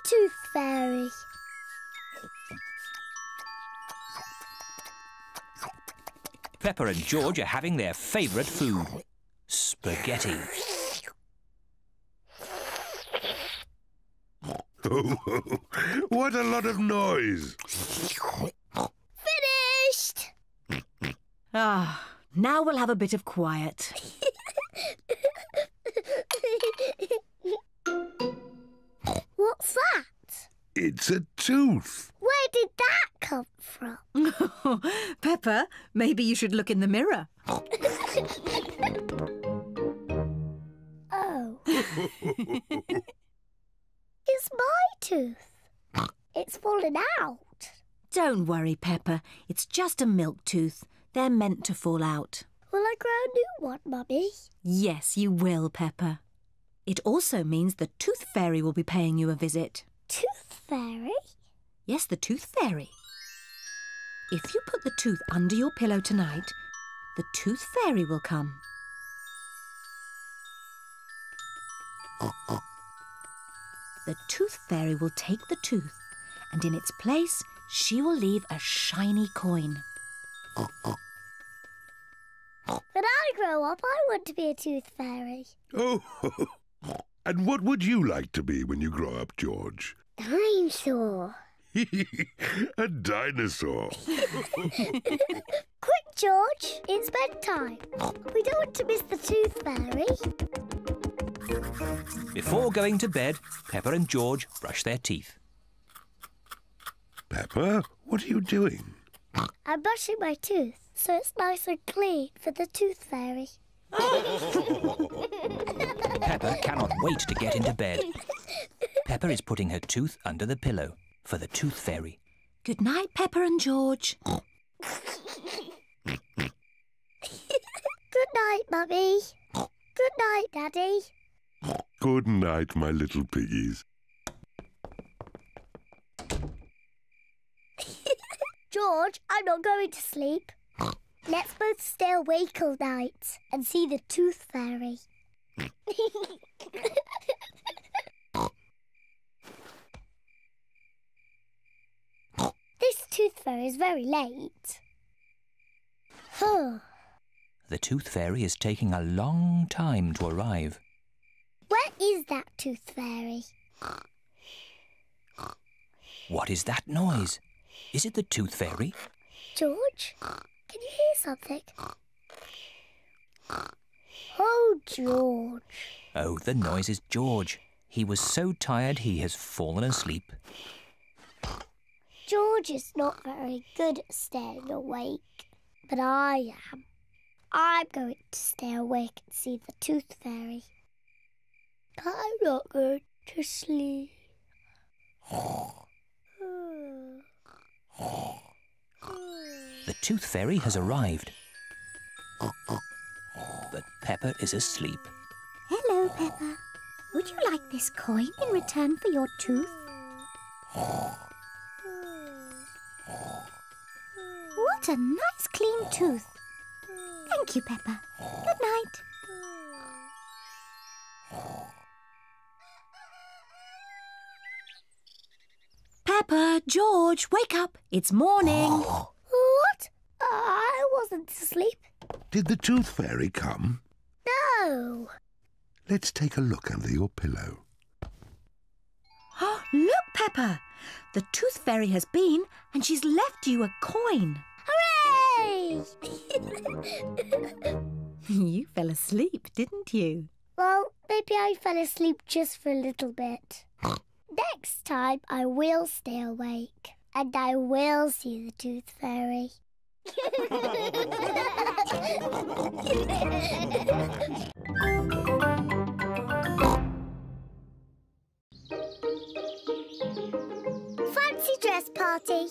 tooth fairy. Peppa and George are having their favourite food, spaghetti. What a lot of noise! Finished! Ah, now we'll have a bit of quiet. What's that? It's a tooth. Where did that come from? Peppa, maybe you should look in the mirror. Oh. It's my tooth. It's fallen out. Don't worry, Peppa. It's just a milk tooth. They're meant to fall out. Will I grow a new one, Mummy? Yes, you will, Peppa. It also means the Tooth Fairy will be paying you a visit. Tooth fairy? Yes, the Tooth Fairy. If you put the tooth under your pillow tonight, the Tooth Fairy will come. The Tooth Fairy will take the tooth, and in its place, she will leave a shiny coin. When I grow up, I want to be a tooth fairy. Oh, and what would you like to be when you grow up, George? Dinosaur. A dinosaur. Quick, George, it's bedtime. We don't want to miss the tooth fairy. Before going to bed, Peppa and George brush their teeth. Peppa, what are you doing? I'm brushing my tooth so it's nice and clean for the tooth fairy. Peppa cannot wait to get into bed. Peppa is putting her tooth under the pillow for the Tooth Fairy. Good night, Peppa and George. Good night, Mummy. Good night, Daddy. Good night, my little piggies. George, I'm not going to sleep. Let's both stay awake all night and see the tooth fairy. This tooth fairy is very late. The Tooth Fairy is taking a long time to arrive. Where is that tooth fairy? What is that noise? Is it the Tooth Fairy? George, can you hear something? Oh, George. Oh, the noise is George. He was so tired he has fallen asleep. George is not very good at staying awake, but I am. I'm going to stay awake and see the tooth fairy. But I'm not going to sleep. The Tooth Fairy has arrived. But Peppa is asleep. Hello, Peppa. Would you like this coin in return for your tooth? What a nice clean tooth. Thank you, Peppa. Good night. Peppa, George, wake up. It's morning. What? I wasn't asleep. Did the Tooth Fairy come? No. Let's take a look under your pillow. Look, Peppa. The Tooth Fairy has been and she's left you a coin. Hooray! You fell asleep, didn't you? Well, maybe I fell asleep just for a little bit. Next time I will stay awake and I will see the Tooth Fairy. Fancy dress party.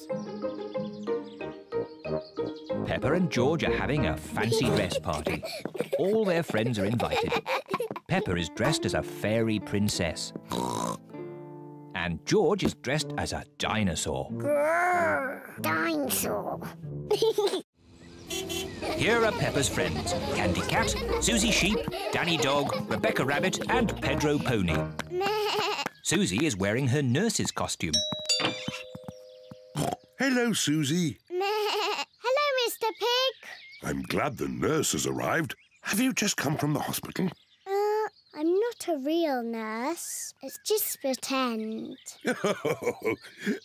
Peppa and George are having a fancy dress party. All their friends are invited. Peppa is dressed as a fairy princess. And George is dressed as a dinosaur. Grrr, dinosaur. Here are Peppa's friends: Candy Cat, Suzy Sheep, Danny Dog, Rebecca Rabbit and Pedro Pony. So Suzy is wearing her nurse's costume. Hello, Suzy. Hello, Mr. Pig. I'm glad the nurse has arrived. Have you just come from the hospital? I'm not a real nurse. It's just pretend.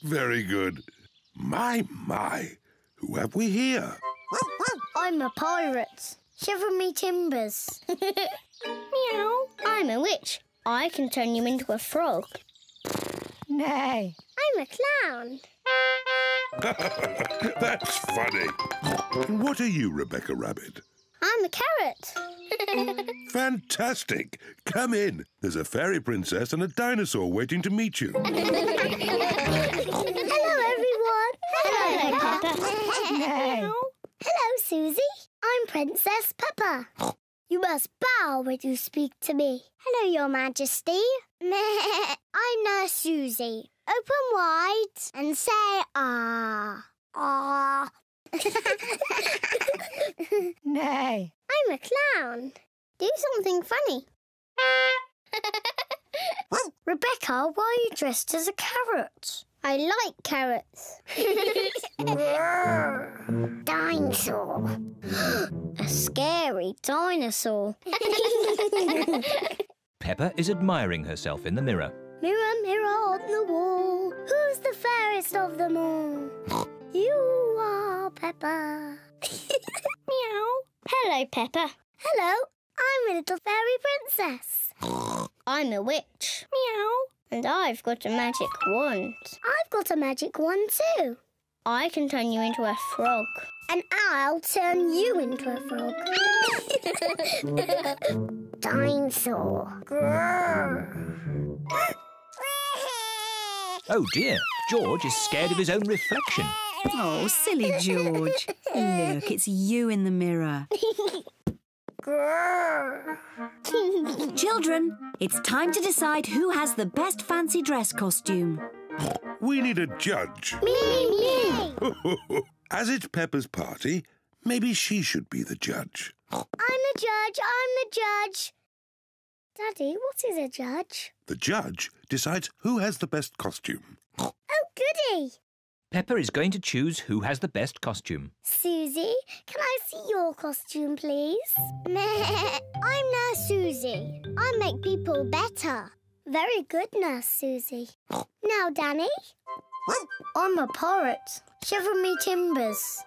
Very good. My. Who have we here? I'm a pirate. Shiver me timbers. Meow. I'm a witch. I can turn you into a frog. Nay. I'm a clown. That's funny. And what are you, Rebecca Rabbit? I'm a carrot. Fantastic. Come in. There's a fairy princess and a dinosaur waiting to meet you. Hello, everyone. Hello, Peppa. Nay. Hello, Suzy. I'm Princess Peppa. You must bow when you speak to me. Hello, Your Majesty. I'm Nurse Suzy. Open wide and say ah. Ah. Nay. I'm a clown. Do something funny. Rebecca, why are you dressed as a carrot? I like carrots. Dinosaur. A scary dinosaur. Peppa is admiring herself in the mirror. Mirror, mirror on the wall, who's the fairest of them all? You are Peppa. Meow. Hello, Peppa. Hello, I'm a little fairy princess. I'm a witch. Meow. And I've got a magic wand. I've got a magic wand too. I can turn you into a frog. And I'll turn you into a frog. Dinosaur. Oh dear, George is scared of his own reflection. Oh, silly George. Look, it's you in the mirror. Children, it's time to decide who has the best fancy dress costume. We need a judge. Me. As it's Peppa's party, maybe she should be the judge. I'm the judge. Daddy, what is a judge? The judge decides who has the best costume. Oh, goody. Peppa is going to choose who has the best costume. Suzy, can I see your costume, please? I'm Nurse Suzy. I make people better. Very good, Nurse Suzy. Now, Danny. I'm a parrot. Shiver me timbers.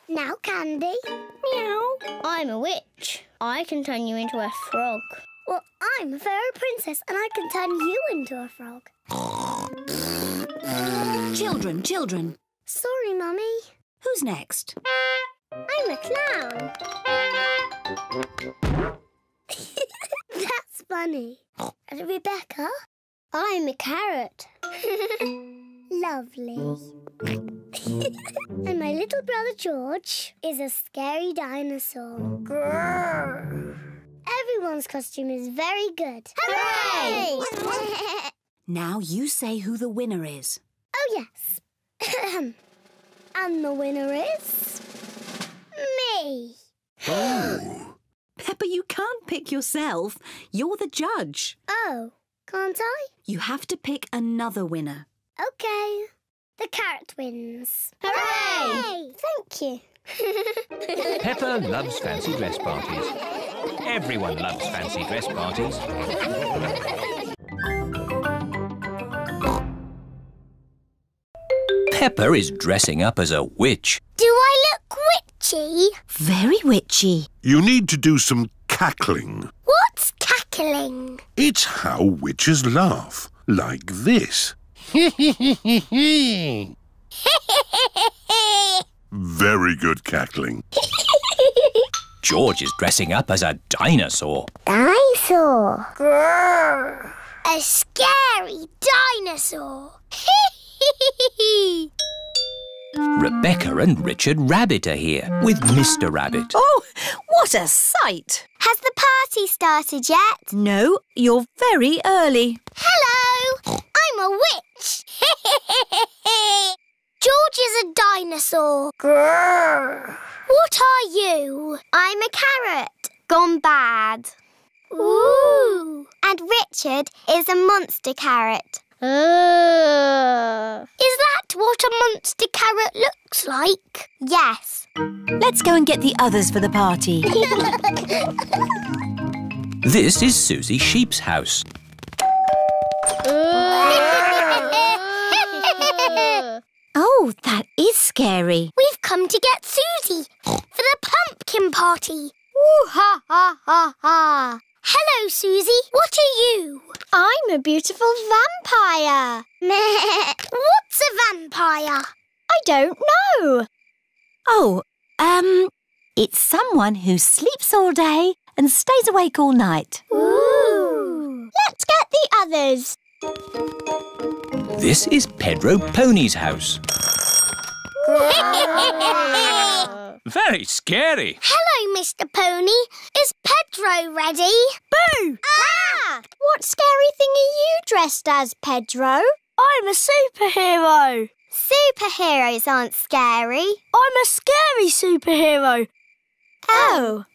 Now, Candy. Meow. I'm a witch. I can turn you into a frog. Well, I'm a fairy princess and I can turn you into a frog. Children. Sorry, Mummy. Who's next? I'm a clown. That's funny. And Rebecca? I'm a carrot. Lovely. And my little brother George is a scary dinosaur. Grrr. Everyone's costume is very good. Hooray! Now you say who the winner is. Oh, yes. And the winner is... me. Oh. Peppa, you can't pick yourself. You're the judge. Oh, can't I? You have to pick another winner. OK. The carrot wins. Hooray! Thank you. Peppa loves fancy dress parties. Everyone loves fancy dress parties. Peppa is dressing up as a witch. Do I look witchy? Very witchy. You need to do some cackling. What's cackling? It's how witches laugh. Like this. Very good cackling. George is dressing up as a dinosaur. Dinosaur. Grrr. A scary dinosaur. Rebecca and Richard Rabbit are here with Mr. Rabbit. Oh, what a sight! Has the party started yet? No, you're very early. Hello! I'm a witch. George is a dinosaur. Grrr. What are you? I'm a carrot. Gone bad. Ooh. And Richard is a monster carrot. Is that what a monster carrot looks like? Yes. Let's go and get the others for the party. This is Suzy Sheep's house. Oh, that is scary. We've come to get Suzy for the pumpkin party. Woo ha ha ha ha. Hello, Suzy. What are you? I'm a beautiful vampire. What's a vampire? I don't know. Oh, it's someone who sleeps all day and stays awake all night. Ooh. Let's get the others. This is Pedro Pony's house. Very scary. Hello, Mr. Pony. Is Pedro ready? Boo! Ah! What scary thing are you dressed as, Pedro? I'm a superhero. Superheroes aren't scary. I'm a scary superhero. Oh.